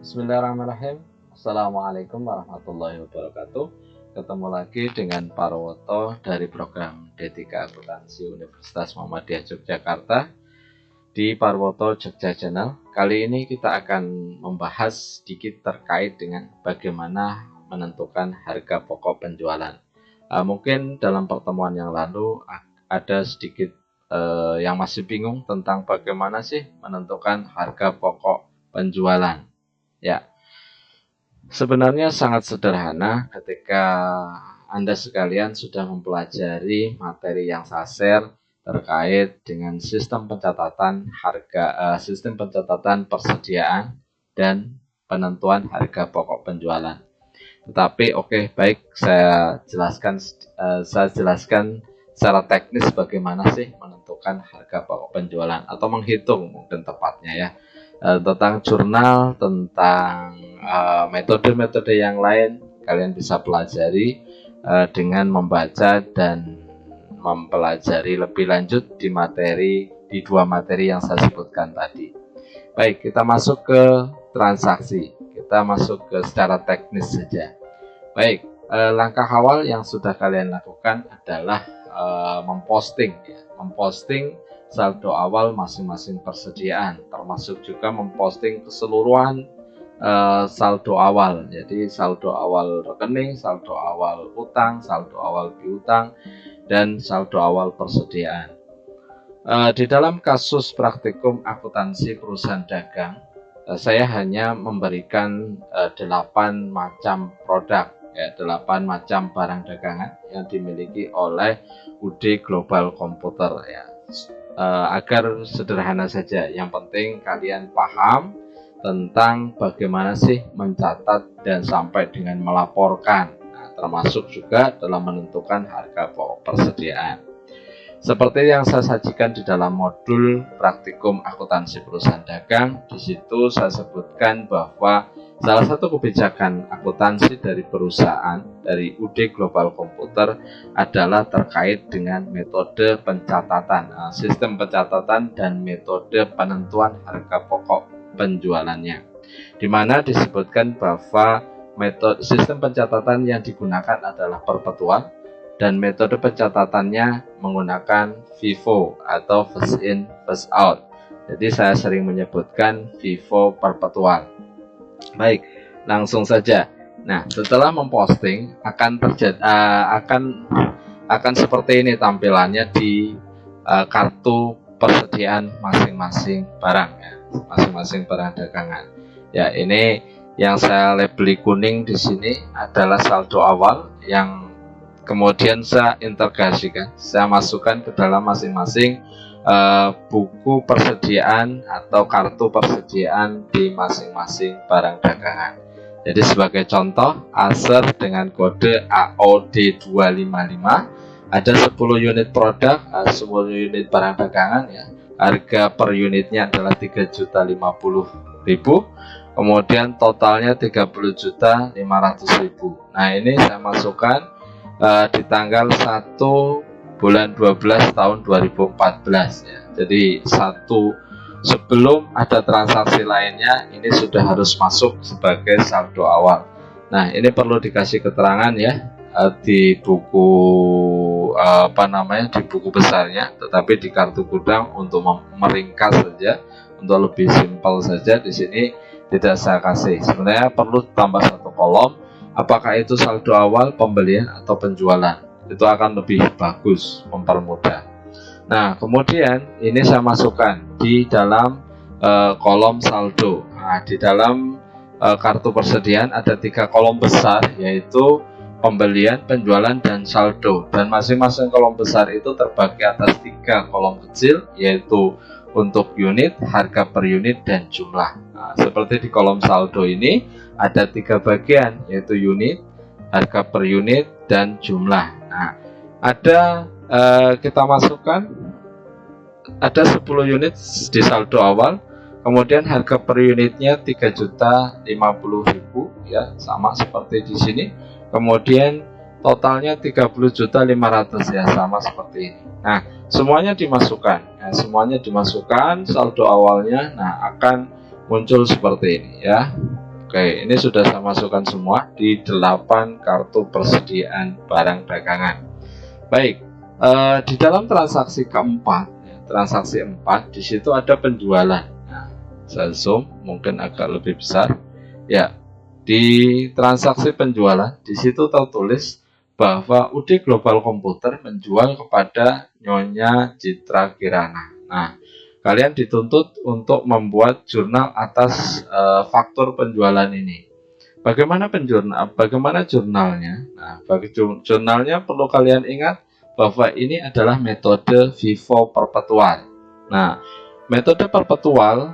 Bismillahirrahmanirrahim. Assalamualaikum warahmatullahi wabarakatuh. Ketemu lagi dengan Parwoto dari program D3 Akuntansi Universitas Muhammadiyah Yogyakarta di Parwoto Jogja Channel. Kali ini kita akan membahas sedikit terkait dengan bagaimana menentukan harga pokok penjualan. Mungkin dalam pertemuan yang lalu ada sedikit yang masih bingung tentang bagaimana sih menentukan harga pokok penjualan. Ya, sebenarnya sangat sederhana ketika Anda sekalian sudah mempelajari materi yang saya share terkait dengan sistem pencatatan harga, sistem pencatatan persediaan dan penentuan harga pokok penjualan. Tetapi baik, saya jelaskan secara teknis bagaimana sih menentukan harga pokok penjualan atau menghitung mungkin tepatnya ya. Tentang jurnal, tentang metode-metode yang lain kalian bisa pelajari dengan membaca dan mempelajari lebih lanjut di dua materi yang saya sebutkan tadi. Baik, kita masuk ke transaksi. Kita masuk ke secara teknis saja. Baik, langkah awal yang sudah kalian lakukan adalah memposting saldo awal masing-masing persediaan, termasuk juga memposting keseluruhan saldo awal. Jadi saldo awal rekening, saldo awal utang, saldo awal piutang, dan saldo awal persediaan. Di dalam kasus praktikum akuntansi perusahaan dagang, saya hanya memberikan 8 macam produk, 8 macam barang dagangan yang dimiliki oleh UD Global Komputer ya. Agar sederhana saja, yang penting kalian paham tentang bagaimana sih mencatat dan sampai dengan melaporkan, termasuk juga dalam menentukan harga pokok persediaan. Seperti yang saya sajikan di dalam modul praktikum akuntansi perusahaan dagang, di situ saya sebutkan bahwa salah satu kebijakan akuntansi dari perusahaan dari UD Global Komputer adalah terkait dengan metode pencatatan, sistem pencatatan dan metode penentuan harga pokok penjualannya. Di mana disebutkan bahwa metode sistem pencatatan yang digunakan adalah perpetual dan metode pencatatannya menggunakan FIFO atau first in first out. Jadi saya sering menyebutkan FIFO perpetual. Baik, langsung saja. Nah, setelah memposting akan seperti ini tampilannya di kartu persediaan masing-masing barang ya, masing-masing barang dagangan. Ya, ini yang saya labeli kuning di sini adalah saldo awal yang kemudian saya integrasikan, saya masukkan ke dalam masing-masing buku persediaan atau kartu persediaan di masing-masing barang dagangan. Jadi sebagai contoh, Acer dengan kode AOD255 ada 10 unit produk, 10 unit barang dagangan ya. Harga per unitnya adalah 3.050.000. Kemudian totalnya 30.500.000. Nah, ini saya masukkan di tanggal 1 bulan 12 tahun 2014 ya. Jadi sebelum ada transaksi lainnya, ini sudah harus masuk sebagai saldo awal. Nah, ini perlu dikasih keterangan ya di buku di buku besarnya, tetapi di kartu gudang untuk meringkas saja, untuk lebih simpel saja di sini tidak saya kasih. Sebenarnya perlu tambah satu kolom, apakah itu saldo awal, pembelian atau penjualan. Itu akan lebih bagus, mempermudah. Nah, kemudian ini saya masukkan di dalam kolom saldo. Nah, di dalam kartu persediaan ada 3 kolom besar, yaitu pembelian, penjualan, dan saldo. Dan masing-masing kolom besar itu terbagi atas 3 kolom kecil, yaitu untuk unit, harga per unit, dan jumlah. Nah, seperti di kolom saldo ini ada 3 bagian, yaitu unit, harga per unit, dan jumlah. Nah, kita masukkan ada 10 unit di saldo awal, kemudian harga per unitnya 3.050.000 ya, sama seperti di sini. Kemudian totalnya 30.500.000 ya, sama seperti ini. Nah, semuanya dimasukkan. Saldo awalnya akan muncul seperti ini ya. Oke, ini sudah saya masukkan semua di 8 kartu persediaan barang dagangan. Baik, di dalam transaksi keempat, transaksi 4, di situ ada penjualan. Nah, saya zoom mungkin agak lebih besar. Ya, di transaksi penjualan, di situ tertulis bahwa UD Global Komputer menjual kepada Nyonya Citra Kirana. Nah, kalian dituntut untuk membuat jurnal atas faktur penjualan ini. Bagaimana jurnalnya? Nah, bagi jurnalnya perlu kalian ingat bahwa ini adalah metode FIFO perpetual. Nah, metode perpetual,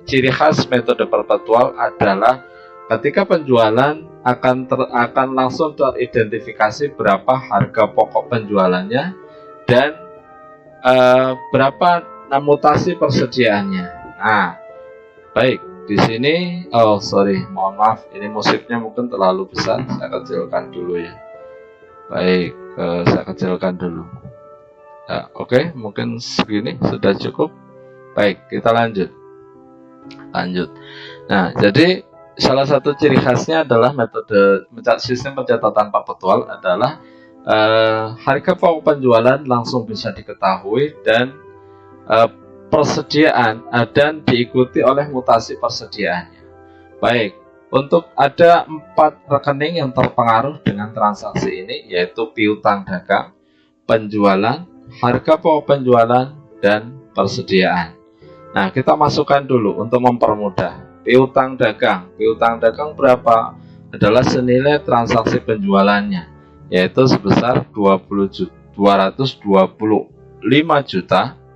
ciri khas metode perpetual adalah ketika penjualan akan langsung teridentifikasi berapa harga pokok penjualannya dan berapa mutasi persediaannya. Nah, baik, di sini, mohon maaf, ini musiknya mungkin terlalu besar, saya kecilkan dulu ya. Baik, saya kecilkan dulu. Ya, oke, mungkin segini sudah cukup. Baik, kita lanjut. Nah, jadi salah satu ciri khasnya adalah metode sistem pencatatan perpetual adalah harga pokok penjualan langsung bisa diketahui dan persediaan dan diikuti oleh mutasi persediaannya. Baik, untuk ada 4 rekening yang terpengaruh dengan transaksi ini, yaitu piutang dagang, penjualan, harga pokok penjualan, dan persediaan. Nah, kita masukkan dulu untuk mempermudah. Piutang dagang berapa? Adalah senilai transaksi penjualannya, yaitu sebesar 225.400.000.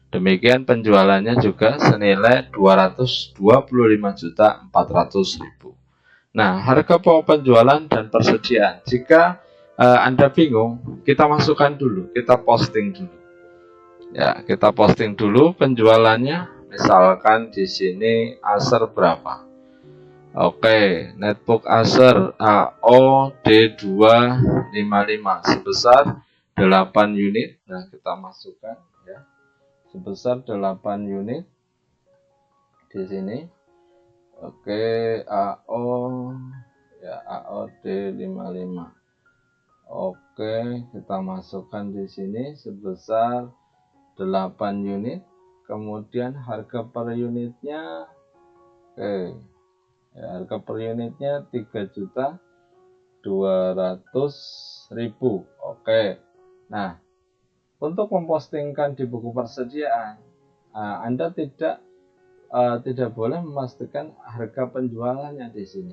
Demikian penjualannya juga senilai 225.400.000. Nah, harga pokok penjualan dan persediaan. Jika Anda bingung, kita masukkan dulu, kita posting dulu. Ya, kita posting dulu penjualannya. Misalkan di sini Acer berapa? Oke, netbook Acer AOD255 sebesar 8 unit. Nah, kita masukkan ya. Sebesar 8 unit di sini. Oke, AOD55. Oke, kita masukkan di sini sebesar 8 unit. Kemudian harga per unitnya harga per unitnya 3.200.000. Oke. Nah, untuk mempostingkan di buku persediaan, Anda tidak boleh memastikan harga penjualannya di sini,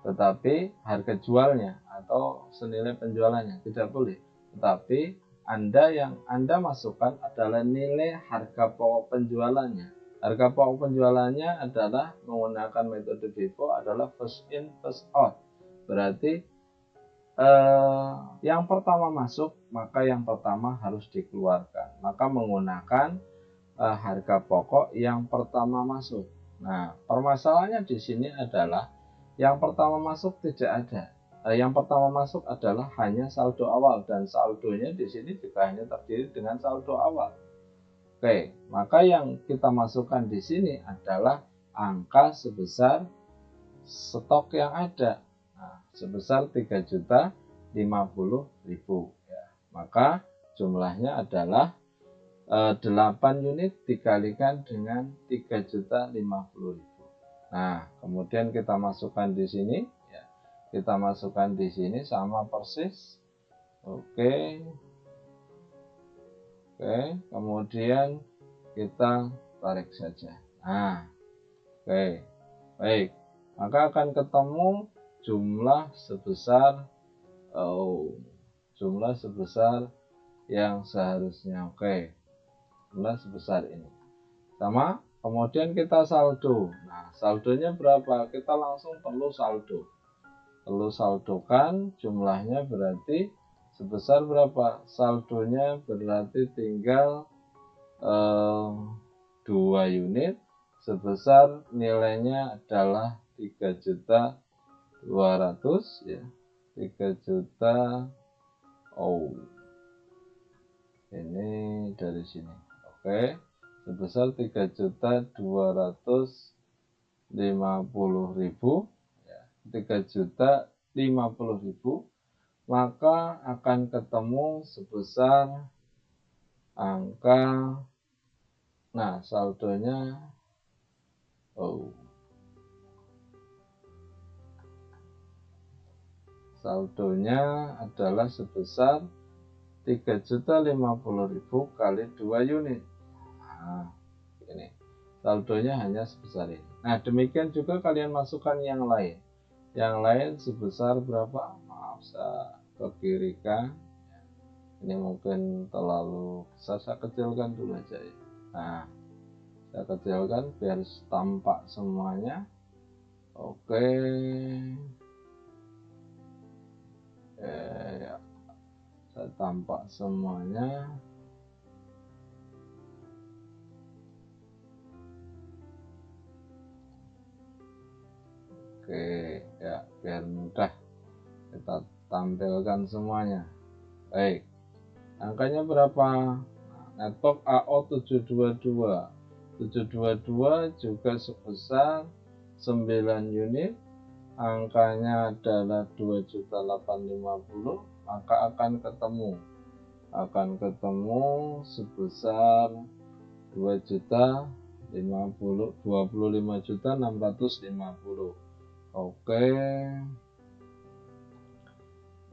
tetapi harga jualnya atau senilai penjualannya tidak boleh. Tetapi yang Anda masukkan adalah nilai harga pokok penjualannya. Harga pokok penjualannya adalah menggunakan metode FIFO adalah first in first out. Berarti yang pertama masuk, maka yang pertama harus dikeluarkan. Maka menggunakan harga pokok yang pertama masuk. Nah, permasalahannya di sini adalah yang pertama masuk tidak ada. Yang pertama masuk adalah hanya saldo awal dan saldonya di sini juga hanya terdiri dengan saldo awal. Oke, maka yang kita masukkan di sini adalah angka sebesar stok yang ada. Nah, sebesar 3.050.000 ya. Maka jumlahnya adalah 8 unit dikalikan dengan 3.050.000. Nah, kemudian kita masukkan di sini ya. Kita masukkan di sini sama persis. Oke, kemudian kita tarik saja. Nah, baik. Maka akan ketemu jumlah sebesar yang seharusnya. Jumlah sebesar ini. Sama, kemudian kita saldo. Nah, saldonya berapa? Kita langsung perlu saldo. Perlu saldokan jumlahnya berarti sebesar berapa? Saldonya berarti tinggal 2 unit sebesar nilainya adalah 3.200.000 ya. 3 juta. Ini dari sini. Sebesar 3.200.000 50.000 ya, 3.050.000, maka akan ketemu sebesar angka, nah saldonya adalah sebesar 3.050.000 kali 2 unit. Nah, ini saldonya hanya sebesar ini. Nah, demikian juga kalian masukkan yang lain. Yang lain sebesar berapa? Maaf, saya kekirikan. Ini mungkin terlalu besar, saya kecilkan dulu aja ya. Nah, saya kecilkan biar tampak semuanya. Oke. Ya, saya tampak semuanya. Oke, ya biar mudah kita tampilkan semuanya. Baik, angkanya berapa? Netbook AO 722 juga sebesar 9 unit, angkanya adalah 2.850.000, maka akan ketemu sebesar 25.650.000. Oke,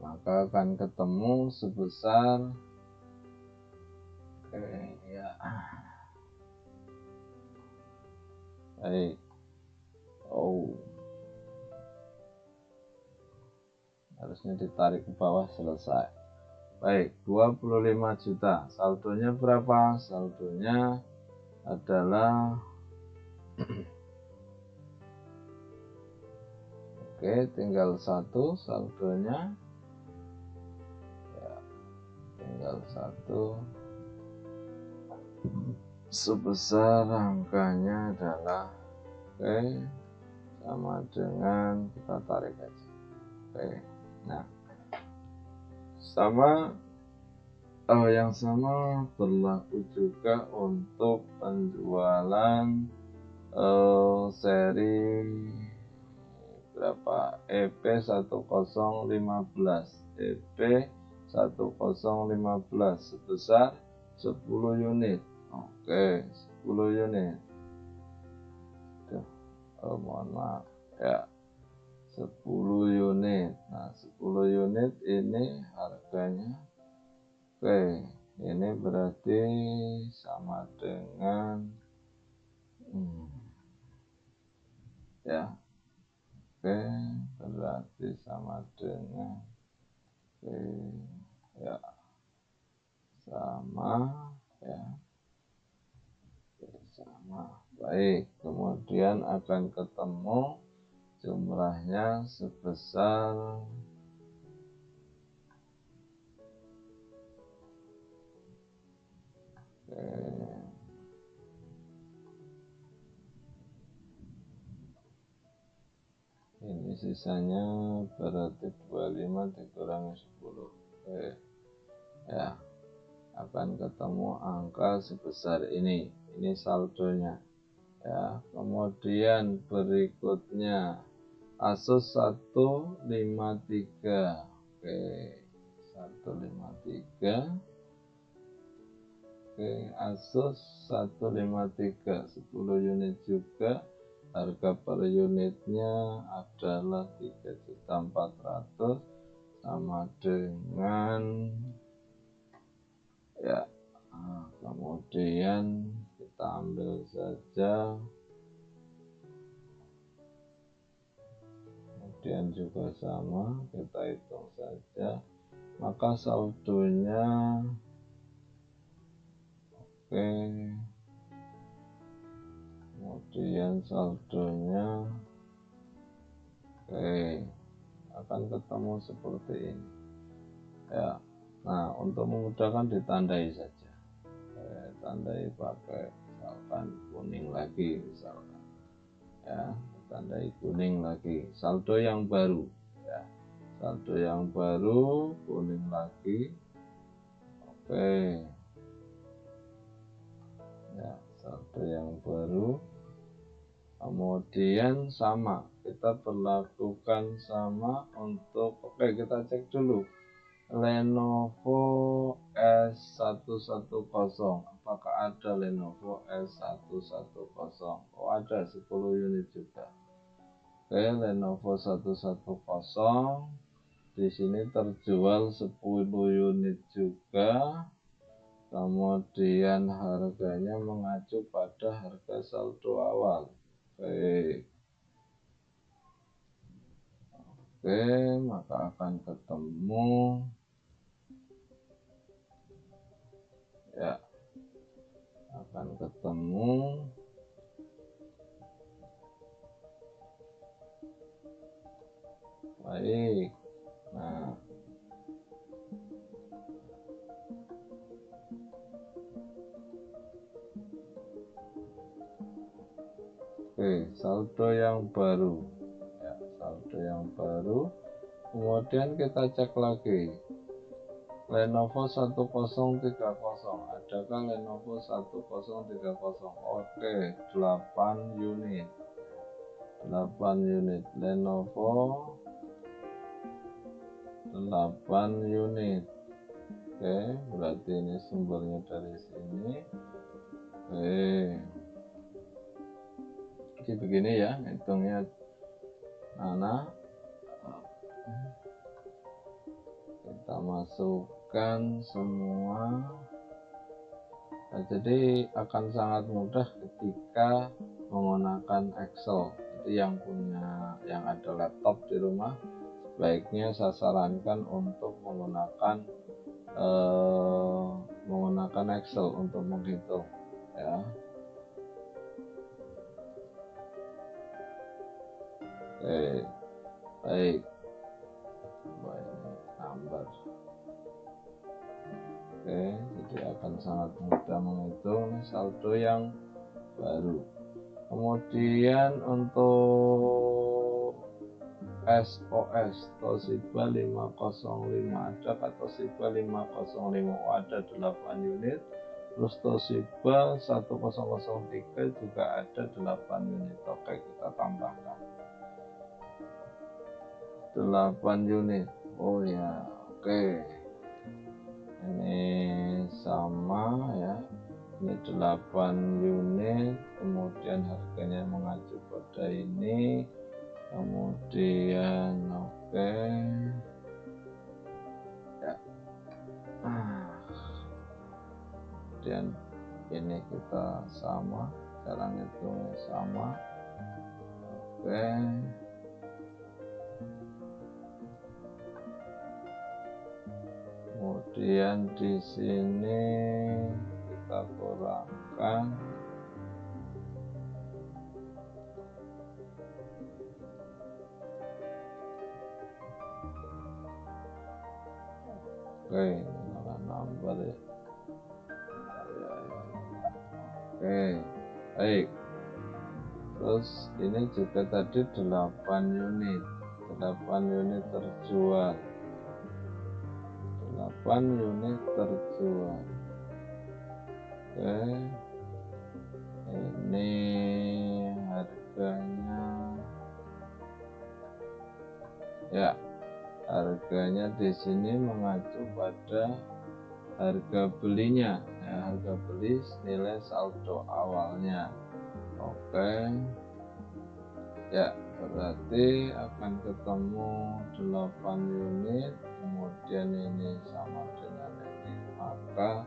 maka akan ketemu sebesar ya. Baik. Harusnya ditarik ke bawah, selesai. Baik, 25 juta. Saldonya berapa? Saldonya adalah oke, tinggal satu saldonya. Ya, tinggal satu. Sebesar angkanya adalah sama dengan, kita tarik aja. Nah, yang sama berlaku juga untuk penjualan seri berapa? EP1015 sebesar 10 unit. Oke, 10 unit. Mohon maaf ya, 10 unit. Nah, 10 unit ini harganya ini berarti sama dengan ya. Berarti sama dengan ya, sama ya, sama. Baik, kemudian akan ketemu jumlahnya sebesar ini sisanya berarti 25 dikurangi 10. Ya, akan ketemu angka sebesar ini. Ini saldonya ya. Kemudian berikutnya Asus 153. 153. Asus 153 10 unit juga. Harga per unitnya adalah 3.400.000 sama dengan ya. Kemudian kita ambil saja, kemudian juga sama, kita hitung saja, maka saldonya kemudian saldonya akan ketemu seperti ini ya. Nah, untuk memudahkan ditandai saja, tandai pakai misalkan kuning lagi, misalkan ya, tandai kuning lagi, saldo yang baru ya, saldo yang baru kuning lagi. Ya, saldo yang baru. Kemudian sama, kita berlakukan sama untuk, oke, kita cek dulu Lenovo S110. Apakah ada Lenovo S110? Oh, ada 10 unit juga. Oke, Lenovo 110 di sini terjual 10 unit juga. Kemudian harganya mengacu pada harga saldo awal. Oke, maka akan ketemu ya, akan ketemu baik. Nah, oke, saldo yang baru ya, saldo yang baru. Kemudian kita cek lagi Lenovo 1030. Adakah Lenovo 1030? Oke, 8 unit. 8 unit Lenovo, 8 unit. Oke, berarti ini sumbernya dari sini. Oke, jadi begini ya hitungnya Nana. Kita masukkan semua. Nah, jadi akan sangat mudah ketika menggunakan Excel. Jadi yang ada laptop di rumah, baiknya saya sarankan untuk menggunakan Excel untuk menghitung ya. Oke, baik. Number. Oke, jadi akan sangat mudah menghitung saldo yang baru. Kemudian untuk SOS Toshiba 505, ada Toshiba 505? Ada 8 unit. Terus Toshiba 1003 juga ada 8 unit. Oke, kita tambahkan 8 unit. Oh ya, oke, ini sama ya, ini 8 unit. Kemudian harganya mengacu pada ini. Kemudian oke ya, kemudian ini kita sama, cara ngitungnya sama. Oke, kemudian di sini kita kurangkan. Oke, ini number ya. Oke, baik. Terus ini juga tadi 8 unit. 8 unit terjual. 8 unit terjual. Oke, ini harganya ya, harganya di sini mengacu pada harga belinya ya, harga beli nilai saldo awalnya. Oke ya, berarti akan ketemu 8 unit. Kemudian ini sama dengan ini, maka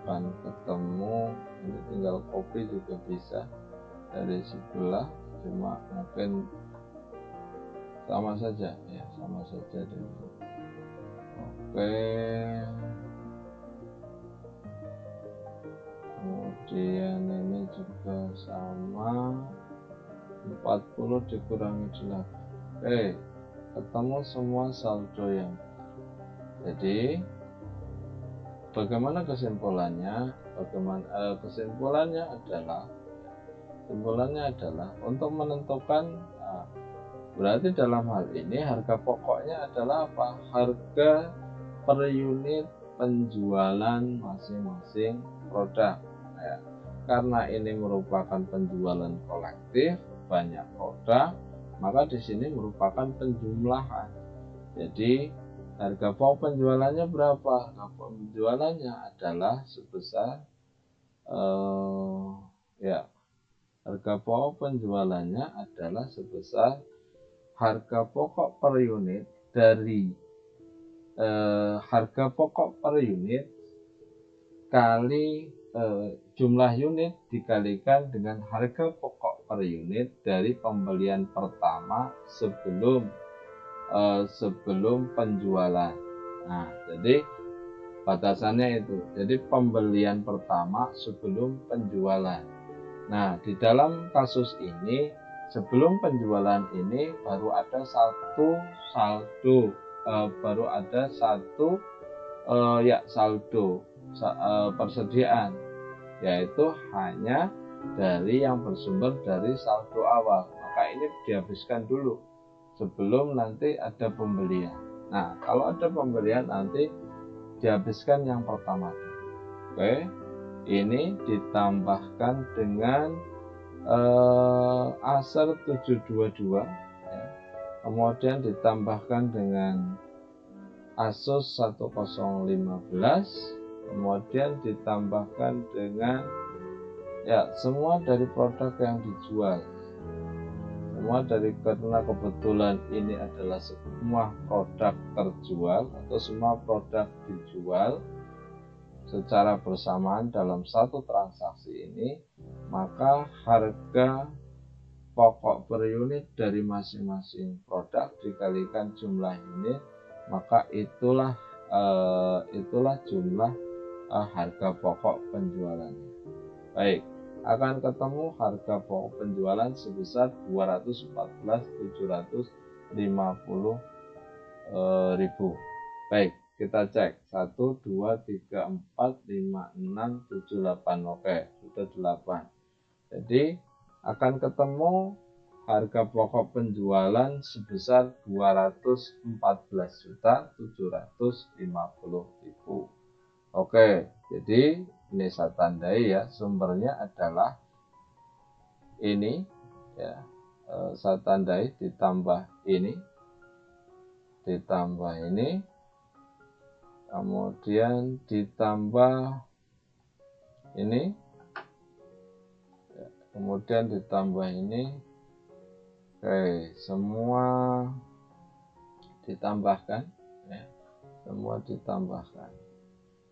akan ketemu, ini tinggal copy juga bisa dari sebelah, cuma mungkin sama saja ya, sama saja dulu. Oke, kemudian ini juga sama, 40 dikurangi 8. Oke, ketemu semua saldo yang. Jadi bagaimana kesimpulannya? Kesimpulannya adalah untuk menentukan, berarti dalam hal ini harga pokoknya adalah apa? Harga per unit penjualan masing-masing produk ya. Karena ini merupakan penjualan kolektif, banyak produk, maka di sini merupakan penjumlahan. Jadi harga pokok penjualannya berapa? Harga penjualannya adalah sebesar harga pokok penjualannya adalah sebesar harga pokok per unit dari harga pokok per unit kali jumlah unit dikalikan dengan harga pokok per unit dari pembelian pertama sebelum penjualan. Nah, jadi batasannya itu. Jadi pembelian pertama sebelum penjualan. Nah, di dalam kasus ini sebelum penjualan ini baru ada satu saldo, saldo persediaan, yaitu hanya dari yang bersumber dari saldo awal. Maka ini dihabiskan dulu sebelum nanti ada pembelian. Nah, kalau ada pembelian nanti dihabiskan yang pertama. Oke, ini ditambahkan dengan aser 722 ya. Kemudian ditambahkan dengan Asus 1015, kemudian ditambahkan dengan semua dari produk yang dijual. Semua karena kebetulan ini adalah semua produk terjual atau semua produk dijual secara bersamaan dalam satu transaksi ini, maka harga pokok per unit dari masing-masing produk dikalikan jumlah unit, maka itulah jumlah harga pokok penjualannya. Baik, akan ketemu harga pokok penjualan sebesar 214.750.000. Baik, kita cek 1, 2, 3, 4, 5, 6, 7, 8. Oke, sudah 8. Jadi akan ketemu harga pokok penjualan sebesar 214.750.000. Oke, jadi ini saya tandai ya, sumbernya adalah ini ya, saya tandai ditambah ini, kemudian ditambah ini, kemudian ditambah ini. Oke, semua ditambahkan ya, semua ditambahkan.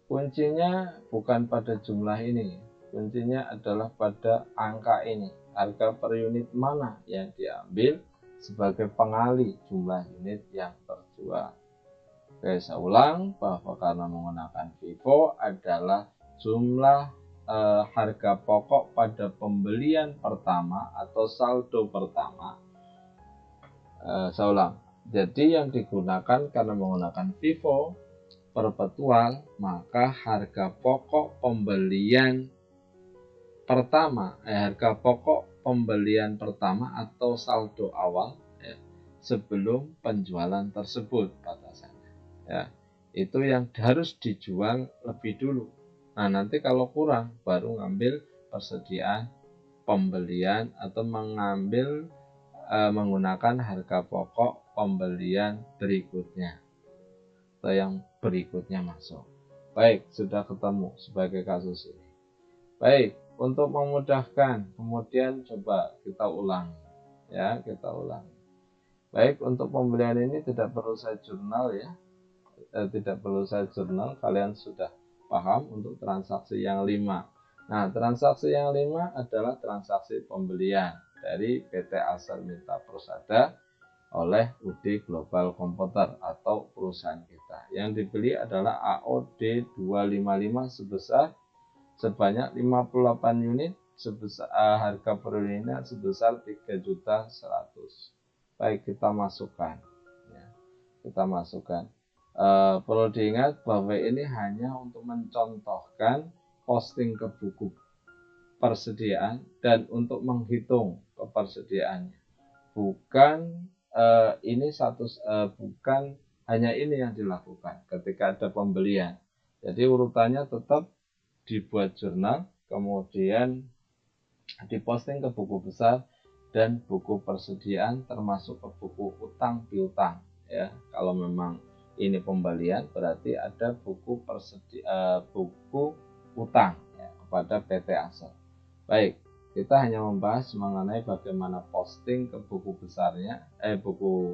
Kuncinya bukan pada jumlah ini, kuncinya adalah pada angka ini, harga per unit mana yang diambil sebagai pengali jumlah unit yang terjual. Oke, saya ulang bahwa karena menggunakan FIFO adalah jumlah harga pokok pada pembelian pertama atau saldo pertama. Saya ulang, jadi yang digunakan karena menggunakan FIFO perpetual, maka harga pokok pembelian pertama atau saldo awal ya, sebelum penjualan tersebut batasannya ya, itu yang harus dijual lebih dulu. Nah, nanti kalau kurang baru ngambil persediaan pembelian atau menggunakan harga pokok pembelian berikutnya atau yang berikutnya masuk. Baik, sudah ketemu sebagai kasus ini. Baik, untuk memudahkan, kemudian coba kita ulang ya, kita ulang. Baik, untuk pembelian ini tidak perlu saya jurnal ya, kalian sudah paham untuk transaksi yang 5. Nah, transaksi yang 5 adalah transaksi pembelian dari PT Acer Mitra Persada oleh UD Global Komputer atau perusahaan kita. Yang dibeli adalah AOD 255 sebanyak 58 unit, harga per unitnya sebesar 3.100.000. Baik, kita masukkan ya. Perlu diingat bahwa ini hanya untuk mencontohkan posting ke buku persediaan dan untuk menghitung kepersediaannya, bukan bukan hanya ini yang dilakukan ketika ada pembelian. Jadi urutannya tetap dibuat jurnal, kemudian diposting ke buku besar dan buku persediaan termasuk ke buku utang piutang ya. Kalau memang ini pembelian berarti ada buku buku utang ya, kepada PT Asal. Baik, kita hanya membahas mengenai bagaimana posting ke buku besarnya, buku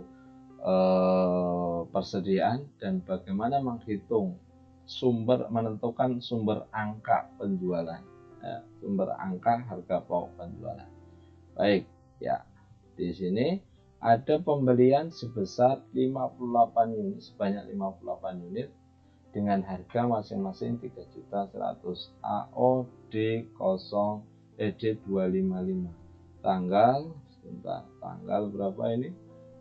persediaan, dan bagaimana menghitung menentukan sumber angka penjualan, sumber angka harga pokok penjualan. Baik, ya. Di sini ada pembelian sebesar 58 unit, sebanyak 58 unit dengan harga masing-masing 3.100.000 AOD0 ED255. Tanggal berapa ini?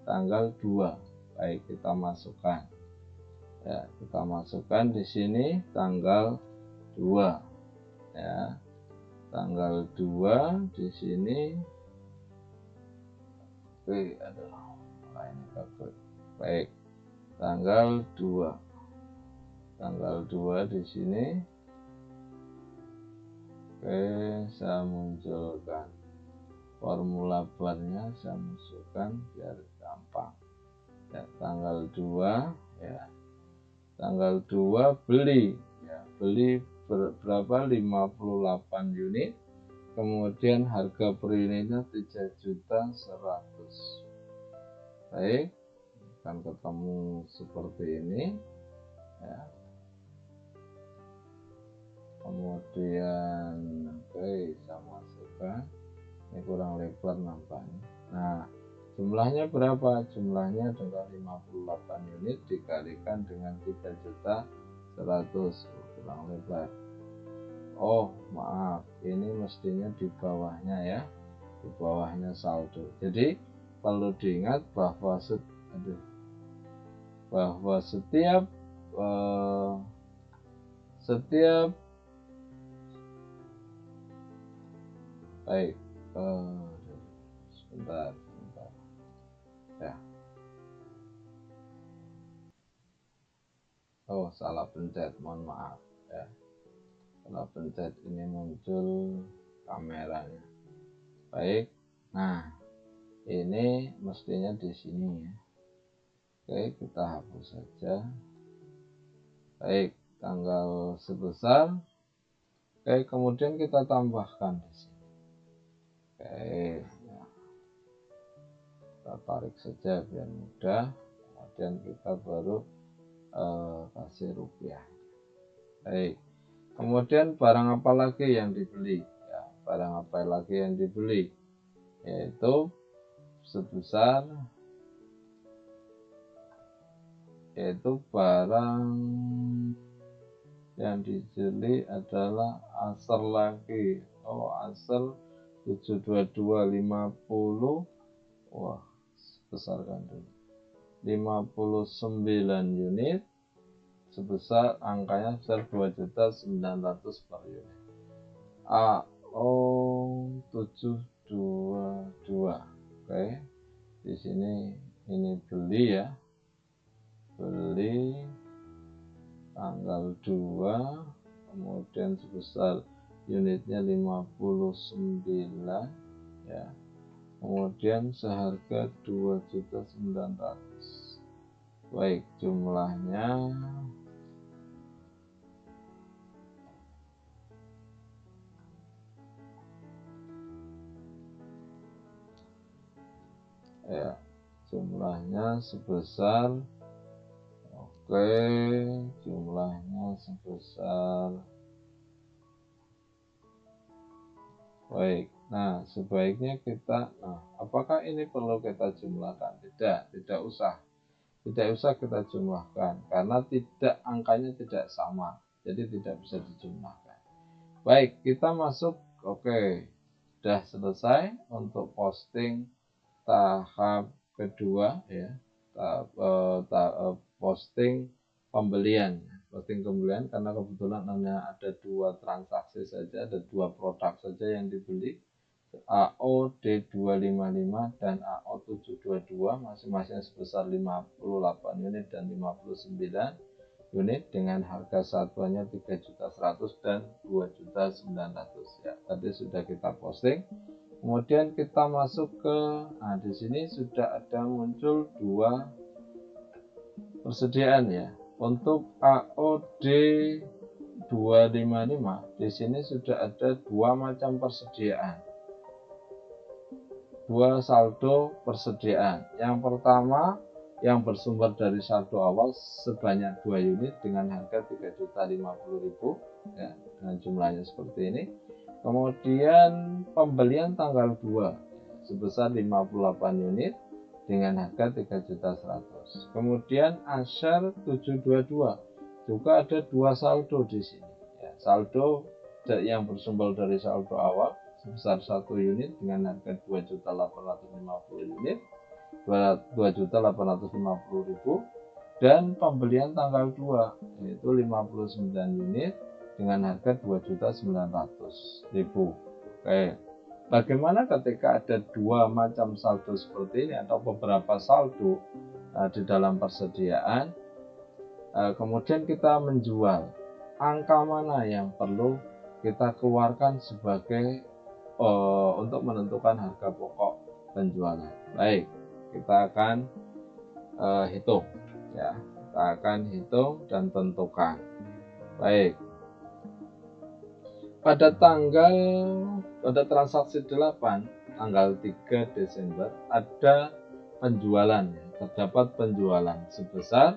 Tanggal 2. Baik, kita masukkan. Ya, kita masukkan di sini tanggal 2. Ya. Tanggal 2 di sini. Oke, aduh. Ini bagus. Baik. Tanggal 2. Tanggal 2 di sini. Oke, saya munculkan formula barnya, saya masukkan biar gampang. Ya, tanggal 2 ya. Tanggal 2 beli ya, beli berapa? 58 unit. Kemudian harga per unitnya 3.100.000. Baik, akan ketemu seperti ini ya. Kemudian oke, saya masukkan. Ini kurang lebar nampaknya. Nah, jumlahnya berapa? Jumlahnya adalah 58 unit dikalikan dengan 3.100.000. Kurang lebar. Oh, maaf. Ini mestinya di bawahnya ya. Di bawahnya saldo. Jadi, perlu diingat bahwa setiap baik, sebentar ya. Oh, salah pencet, mohon maaf ya. Salah pencet, ini muncul kameranya. Baik, nah ini mestinya di sini ya. Oke, kita hapus saja. Baik, tanggal sebesar. Oke, kemudian kita tambahkan di sini. Oke, ya. Kita tarik saja biar mudah. Kemudian kita baru kasih rupiah. Baik. Kemudian barang apa lagi yang dibeli? Ya, barang apa lagi yang dibeli? Yaitu sebesar, yaitu barang yang dibeli adalah Asal lagi. Oh, Asal 72250. Wah, besarkan dulu. 59 unit sebesar angkanya sebesar 2.900.000 per unit. AO722. Oke. Di sini ini beli ya. Beli tanggal 2, kemudian sebesar unitnya 59 ya. Kemudian seharga 2.900.000. Baik, jumlahnya ya, jumlahnya sebesar jumlahnya sebesar baik. Nah, sebaiknya kita apakah ini perlu kita jumlahkan? Tidak usah kita jumlahkan karena angkanya tidak sama, jadi tidak bisa dijumlahkan. Baik, kita masuk. Oke, sudah selesai untuk posting tahap kedua ya. Posting pembelian karena kebetulan hanya ada 2 transaksi saja, ada 2 produk saja yang dibeli, AOD255 dan AO722, masing-masing sebesar 58 unit dan 59 unit dengan harga satuannya 3.100.000 dan 2.900.000 ya. Tadi sudah kita posting. Kemudian kita masuk ke, nah di sini sudah ada muncul dua persediaan ya. Untuk AOD 255 di sini sudah ada dua macam persediaan, dua saldo persediaan. Yang pertama yang bersumber dari saldo awal sebanyak 2 unit dengan harga 3.050.000 ya, dengan jumlahnya seperti ini. Kemudian pembelian tanggal 2 sebesar 58 unit dengan harga 3.100.000. Kemudian Asyar 722 juga ada dua saldo di sini. Ya, saldo yang bersumber dari saldo awal sebesar 1 unit dengan harga 2.850 unit, 2.850.000, dan pembelian tanggal 2 yaitu 59 unit dengan harga 2.900.000. Oke. Bagaimana ketika ada dua macam saldo seperti ini atau beberapa saldo di dalam persediaan, kemudian kita menjual, angka mana yang perlu kita keluarkan sebagai untuk menentukan harga pokok penjualan? Baik, kita akan hitung ya, kita akan hitung dan tentukan. Baik, pada transaksi 8 tanggal 3 Desember ada penjualan ya, terdapat penjualan sebesar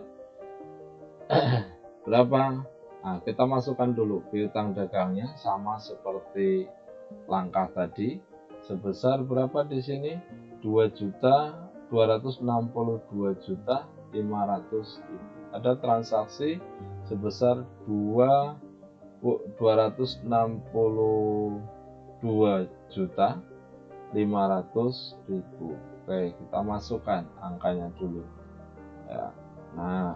berapa? Nah, kita masukkan dulu piutang dagangnya sama seperti langkah tadi, sebesar berapa di sini? 2.262.500.000. Ada transaksi sebesar 262.500.000. Oke, kita masukkan angkanya dulu ya. Nah,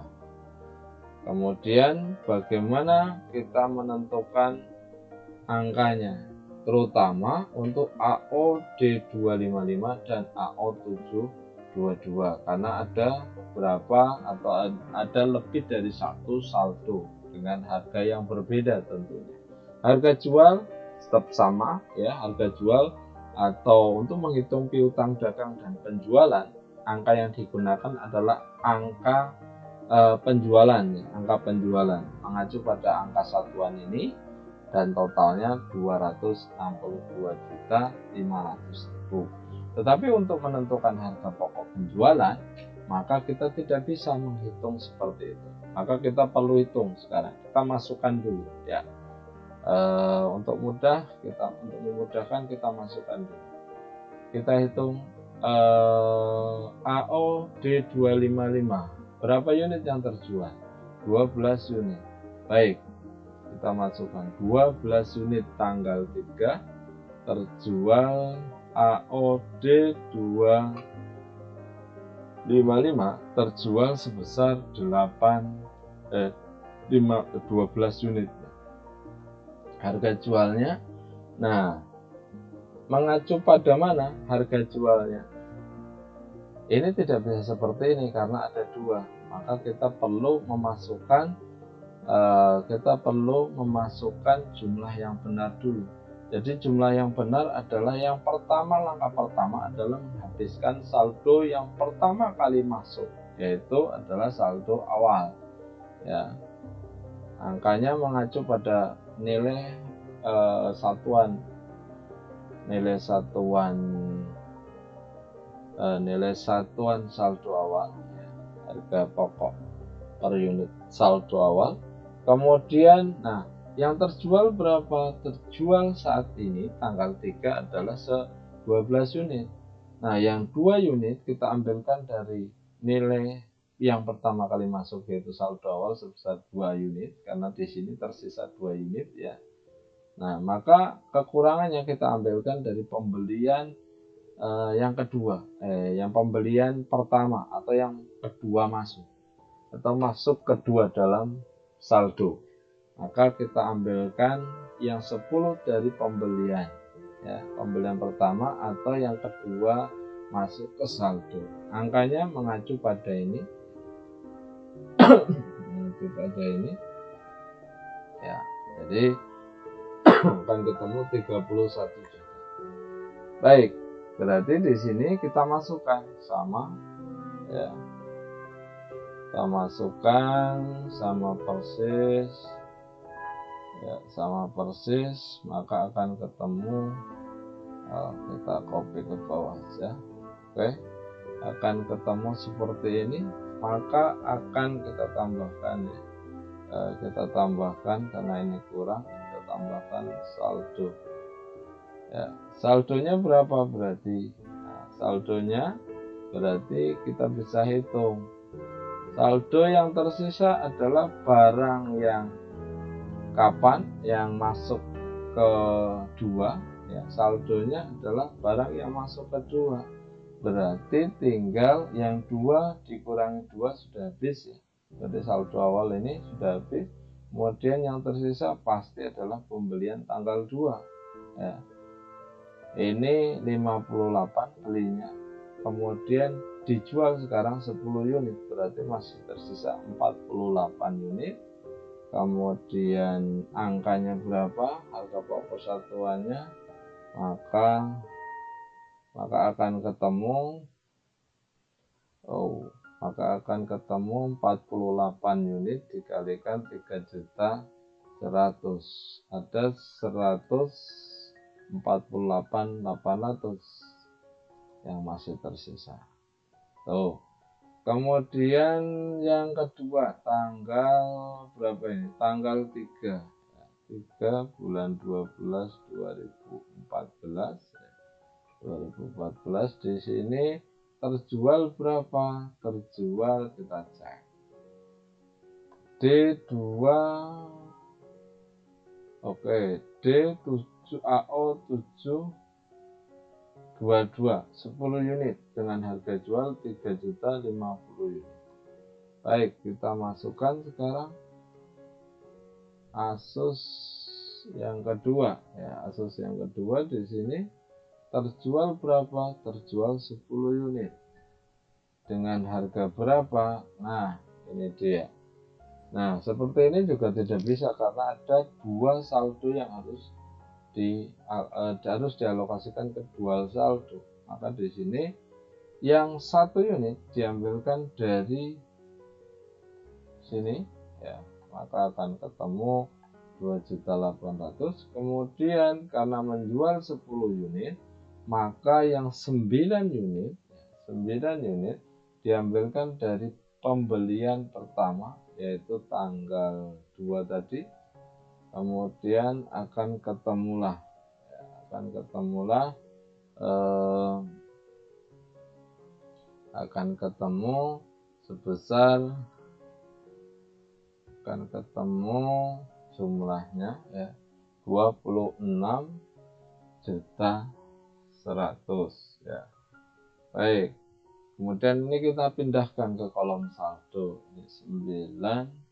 kemudian bagaimana kita menentukan angkanya, terutama untuk AOD 255 dan AO 722, karena ada berapa atau ada lebih dari satu saldo dengan harga yang berbeda tentunya. Harga jual tetap sama ya, harga jual atau untuk menghitung piutang dagang dan penjualan, angka yang digunakan adalah angka penjualan ya, angka penjualan mengacu pada angka satuan ini dan totalnya 262.500.000. Tetapi untuk menentukan harga pokok penjualan, maka kita tidak bisa menghitung seperti itu. Maka kita perlu hitung sekarang. Kita masukkan dulu ya. Untuk memudahkan kita masukkan dulu. Kita hitung AOD 255. Berapa unit yang terjual? 12 unit. Baik, kita masukkan 12 unit tanggal 3 terjual AOD 255 terjual sebesar 12 unit. Harga jualnya, nah mengacu pada mana harga jualnya? Ini tidak bisa seperti ini karena ada dua, maka kita perlu memasukkan jumlah yang benar dulu. Jadi jumlah yang benar adalah yang pertama, langkah pertama adalah menghabiskan saldo yang pertama kali masuk, yaitu adalah saldo awal ya. Angkanya mengacu pada nilai satuan saldo awal ya, harga pokok per unit saldo awal. Kemudian nah, yang terjual berapa? Terjual saat ini tanggal 3 adalah 12 unit. Nah, yang 2 unit kita ambilkan dari nilai yang pertama kali masuk, yaitu saldo awal sebesar 2 unit, karena di sini tersisa 2 unit ya. Nah, maka kekurangannya kita ambilkan dari pembelian yang kedua, yang pembelian pertama atau yang kedua masuk, atau masuk kedua dalam saldo. Maka kita ambilkan yang 10 dari pembelian ya, pembelian pertama atau yang kedua masuk ke saldo. Angkanya mengacu pada ini. Ya. Jadi akan ketemu 31 juta. Baik, berarti di sini kita masukkan sama ya. Kita masukkan sama persis ya, sama persis, maka akan ketemu. Kita copy ke bawah aja. Oke, akan ketemu seperti ini, maka akan kita tambahkan ya. Kita tambahkan karena ini kurang, kita tambahkan saldo ya. Saldonya berapa berarti? Nah, saldonya berarti kita bisa hitung. Saldo yang tersisa adalah barang yang kapan yang masuk ke 2 ya, saldonya adalah barang yang masuk ke 2. Berarti tinggal yang 2 dikurangi 2 sudah habis ya. Berarti saldo awal ini sudah habis. Kemudian yang tersisa pasti adalah pembelian tanggal 2 ya. Ini 58 belinya. Kemudian dijual sekarang 10 unit, berarti masih tersisa 48 unit. Kemudian angkanya berapa, harga pokok persatuannya, maka akan ketemu maka akan ketemu 48 unit dikalikan 3.100.000, ada 148.800 yang masih tersisa. Kemudian yang kedua, tanggal berapa ini? Tanggal 3 bulan 12 2014 di sini terjual berapa? Terjual kita cek D2 D7AO7 22 10 unit dengan harga jual 3.050.000 unit. Baik, kita masukkan sekarang Asus yang kedua ya. Asus yang kedua di sini terjual berapa? Terjual 10 unit dengan harga berapa? Nah, ini dia. Nah, seperti ini juga tidak bisa karena ada 2 saldo yang harus dialokasikan ke dual saldo. Maka di sini yang 1 unit diambilkan dari sini ya, maka akan ketemu 2.800.000. Kemudian karena menjual 10 unit, maka yang 9 unit diambilkan dari pembelian pertama, yaitu tanggal 2 tadi. Kemudian akan ketemu sebesar jumlahnya ya 26.100.000 ya. Baik, kemudian ini kita pindahkan ke kolom saldo. Ini 9.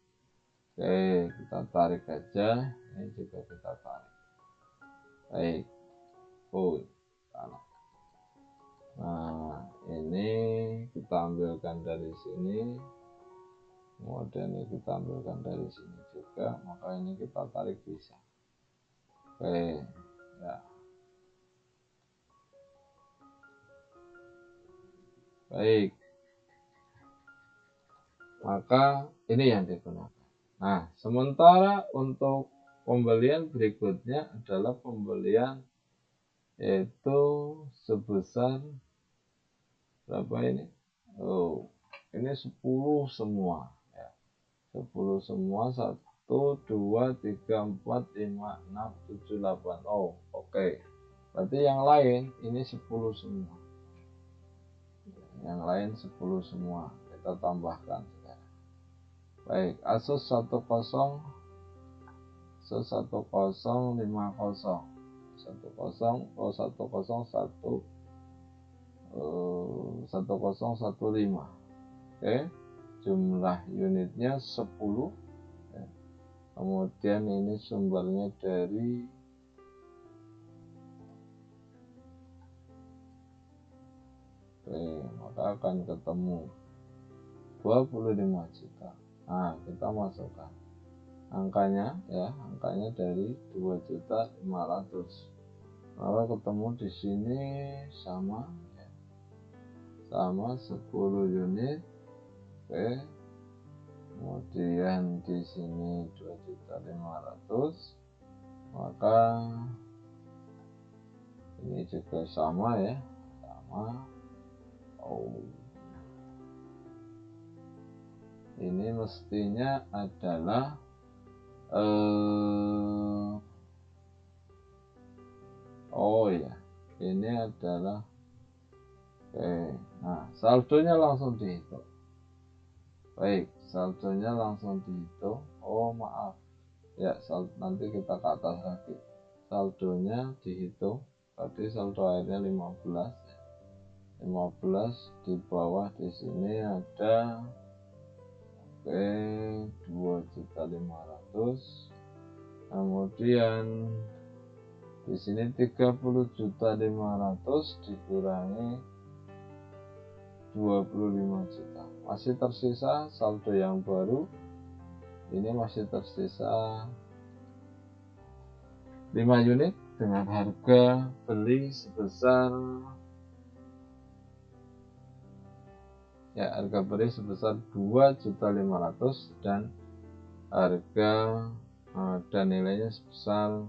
Oke, kita tarik aja. Ini juga kita tarik. Baik. Nah, ini kita ambilkan dari sini. Kemudian ini kita ambilkan dari sini juga. Maka ini kita tarik bisa. Oke, ya. Baik. Maka ini yang digunakan. Nah, sementara untuk pembelian berikutnya adalah pembelian yaitu sebesar berapa ini? Ini 10 semua ya. 10 semua 1 2 3 4 5 6 7 8. Oke. Berarti yang lain ini 10 semua. Yang lain 10 semua. Kita tambahkan sekarang. Baik, Asus 10 1015. Oke, jumlah unitnya 10 ya. Kemudian ini sumbernya dari maka akan ketemu 25 juta. Nah, kita masukkan angkanya ya, angkanya dari 2.500.000. maka ketemu di sini sama 10 unit. Oke, kemudian di sini 2.500.000, maka ini juga sama ya, sama. Ini mestinya adalah ini adalah nah saldonya langsung dihitung. Baik, saldonya langsung dihitung. Maaf ya, nanti kita ke atas lagi. Saldonya dihitung. Tadi saldo akhirnya 15 di bawah di sini ada 2.500.000. Kemudian di sini 30.500.000 dikurangi 25 juta. Masih tersisa saldo yang baru. Ini masih tersisa 5 unit dengan harga beli sebesar 2.500.000 dan harga dan nilainya sebesar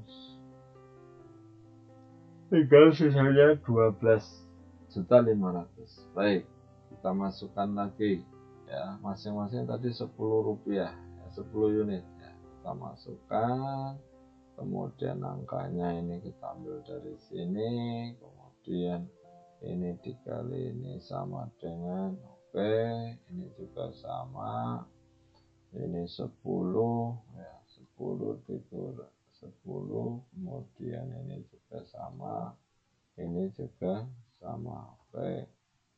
tinggal sisanya 12.500.000. Baik, kita masukkan lagi ya, masing-masing tadi 10 rupiah ya, 10 unit ya, kita masukkan. Kemudian angkanya ini kita ambil dari sini, kemudian ini dikali ini sama dengan ini juga sama, ini 10 ya, 10 dikurangi 10, kemudian ini juga sama, ini juga sama.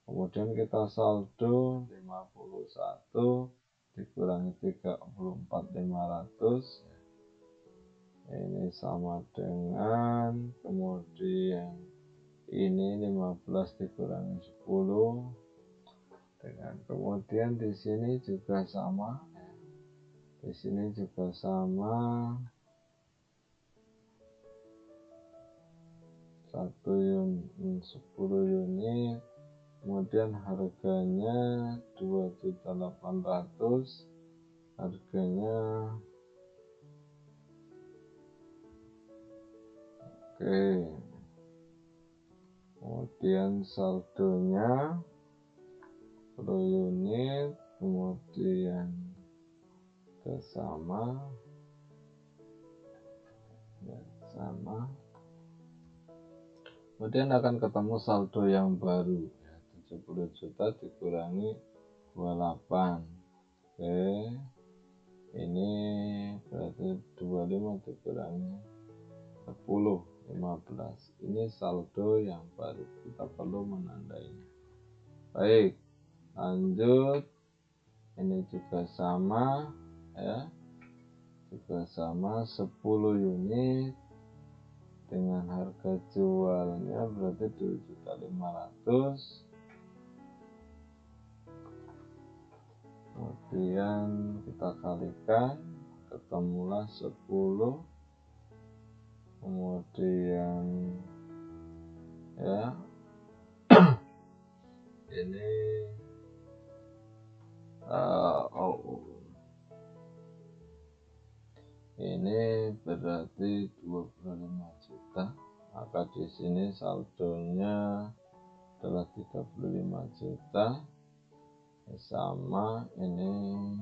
Kemudian kita saldo 51 dikurangi 34.500, ini sama dengan, kemudian ini 15 dikurangi 10 dengan, kemudian di sini juga sama, di sini juga sama, 10 unit, kemudian harganya 2.800.000, harganya kemudian saldonya 10 unit, kemudian sama, kemudian akan ketemu saldo yang baru ya, 70 juta dikurangi 28. Ini berarti 25 dikurangi 10, 15. Ini saldo yang baru, kita perlu menandainya. Baik, lanjut. Ini juga sama ya, juga sama 10 unit dengan harga jualnya berarti 2.500.000. Kemudian kita kalikan, ketemulah 10, kemudian ya ini ini berarti 25 juta, maka di sini saldonya adalah 35 juta sama ini.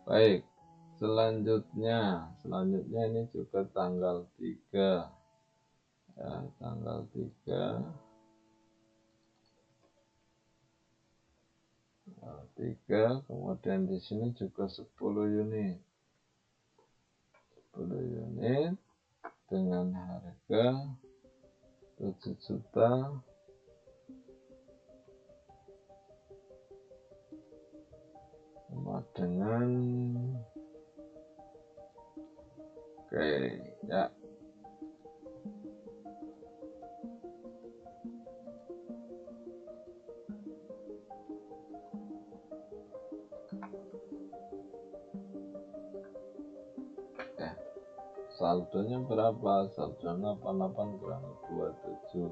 Baik, selanjutnya ini juga tanggal 3 ya, tanggal 3, kemudian di sini juga 10 unit dengan harga 7 juta sama dengan ya. saldonya berapa? Saldonya 88 kurang 27.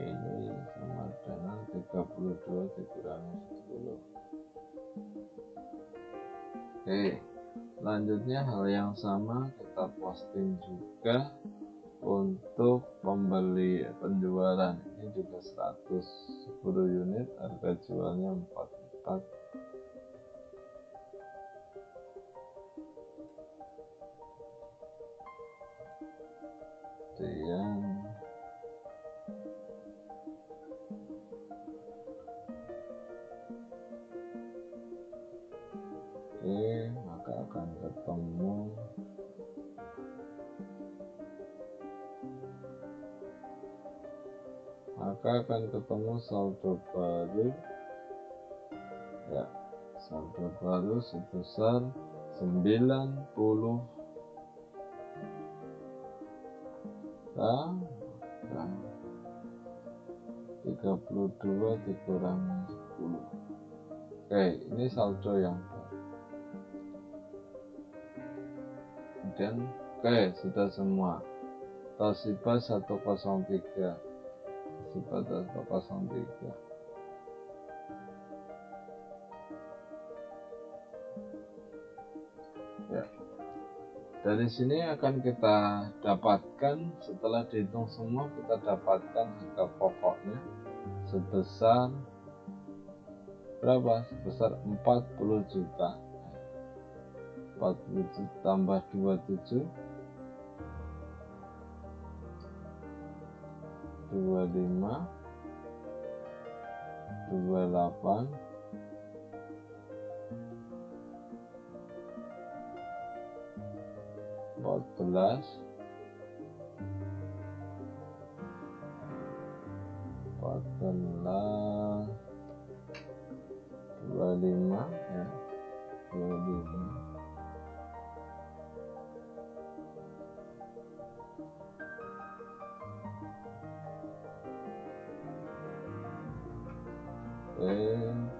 Ini sama dengan 32 dikurangi 10. Oke, selanjutnya hal yang sama kita posting juga untuk penjualan. Ini juga 110 unit, harga jualnya 44. Kemudian maka akan ketemu saldo baru, ya, saldo baru sebesar 90 32 dikurangi 10. Oke, ini saldo yang baru. Kemudian sudah semua. Toshiba 103. Toshiba 103. Ya. Dari sini akan kita dapatkan, setelah dihitung semua, kita dapatkan harga pokoknya sebesar berapa? Sebesar 40 juta. 40 juta tambah 27, 25, 28, 14, 25, ya, 25.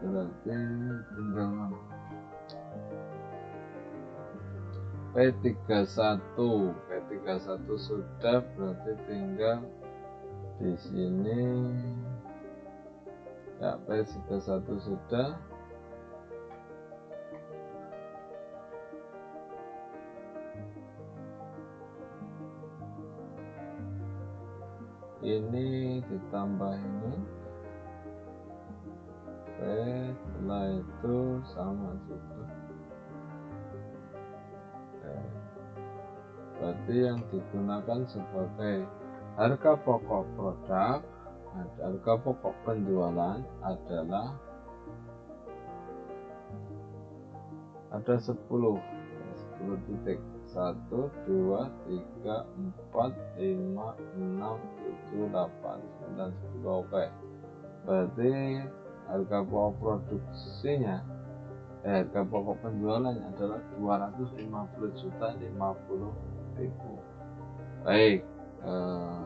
Berarti tinggal P31 sudah, berarti tinggal di sini, ya, P31 sudah. Ini ditambah ini, setelah itu sama juga. Berarti yang digunakan sebagai harga pokok produk, harga pokok penjualan adalah ada 10 titik, 1, 2, 3, 4, 5, 6, 7, 8, 9, 10. Oke, berarti harga pokok produksinya, harga pokok penjualannya adalah 250.050.000. Baik,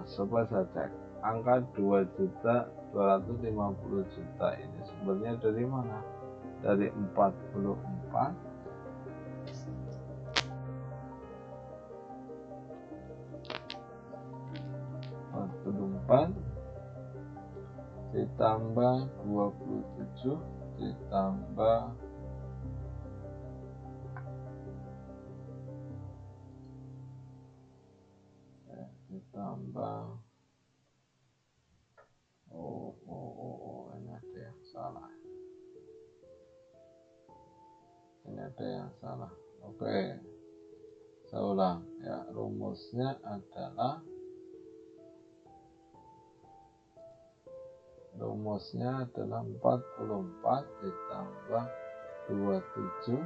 coba saya cek angka 2.250.000.000 ini sebenarnya dari mana? Dari 44 ditambah 27 ditambah ini ada yang salah. Oke, saya ulang ya, rumusnya adalah 44 ditambah 27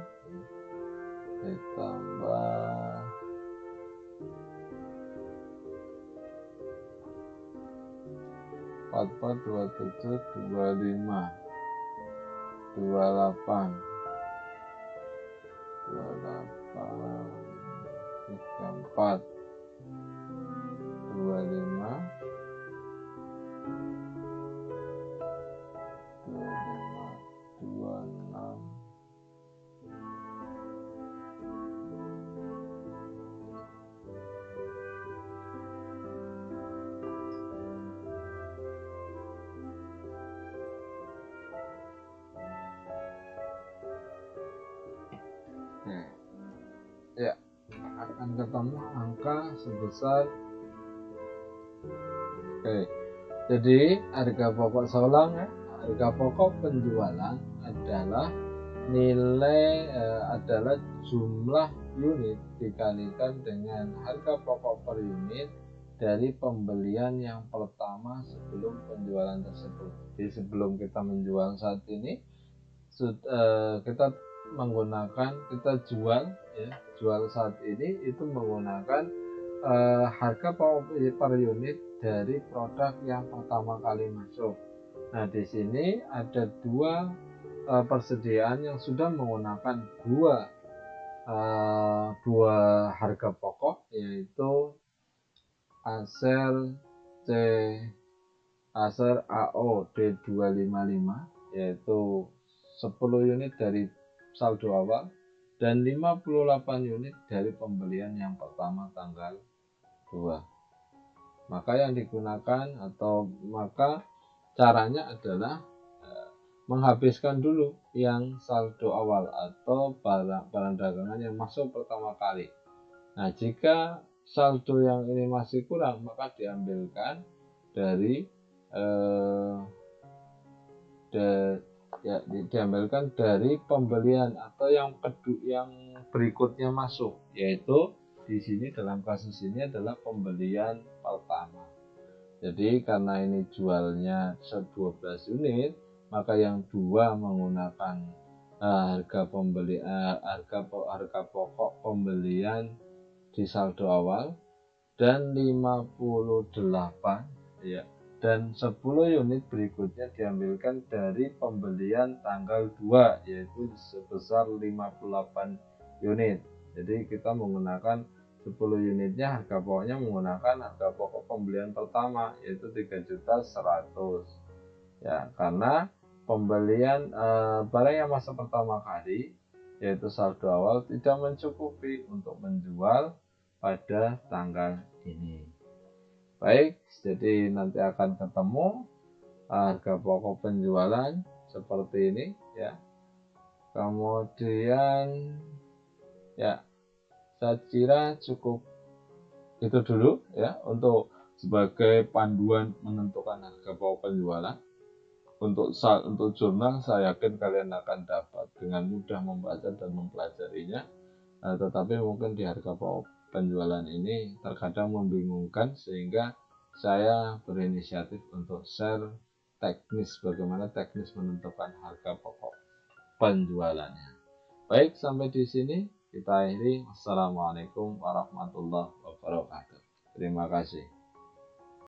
ditambah 44, 27, 25, 28, 34, 25, 26, akan ketemu angka sebesar jadi harga pokok saulang harga pokok penjualan adalah nilai adalah jumlah unit dikalikan dengan harga pokok per unit dari pembelian yang pertama sebelum penjualan tersebut. Jadi sebelum kita menjual saat ini kita jual saat ini itu menggunakan harga pokok per unit dari produk yang pertama kali masuk. Nah, di sini ada dua persediaan yang sudah menggunakan dua harga pokok, yaitu Acer AO D255 yaitu 10 unit dari saldo awal dan 58 unit dari pembelian yang pertama tanggal 2. Maka yang digunakan maka caranya adalah menghabiskan dulu yang saldo awal atau barang dagangan yang masuk pertama kali. Nah, jika saldo yang ini masih kurang, maka diambilkan dari diambilkan dari pembelian atau yang berikutnya masuk, yaitu di sini dalam kasus ini adalah pembelian pertama. Jadi karena ini jualnya 12 unit, maka yang dua menggunakan harga pokok pembelian di saldo awal dan 58 dan 10 unit berikutnya diambilkan dari pembelian tanggal 2 yaitu sebesar 58 unit. Jadi kita menggunakan 10 unitnya harga pokoknya menggunakan harga pokok pembelian pertama yaitu 3.100.000 ya, karena pembelian barang yang masuk pertama kali yaitu saldo awal tidak mencukupi untuk menjual pada tanggal ini. Baik, jadi nanti akan ketemu harga pokok penjualan seperti ini ya. Kemudian ya, saya kira cukup itu dulu ya untuk sebagai panduan menentukan harga pokok penjualan. Untuk jurnal saya yakin kalian akan dapat dengan mudah membaca dan mempelajarinya. Tetapi mungkin di harga pokok penjualan ini terkadang membingungkan, sehingga saya berinisiatif untuk share bagaimana teknis menentukan harga pokok penjualannya. Baik, sampai di sini kita akhiri. Wassalamualaikum warahmatullahi wabarakatuh. Terima kasih.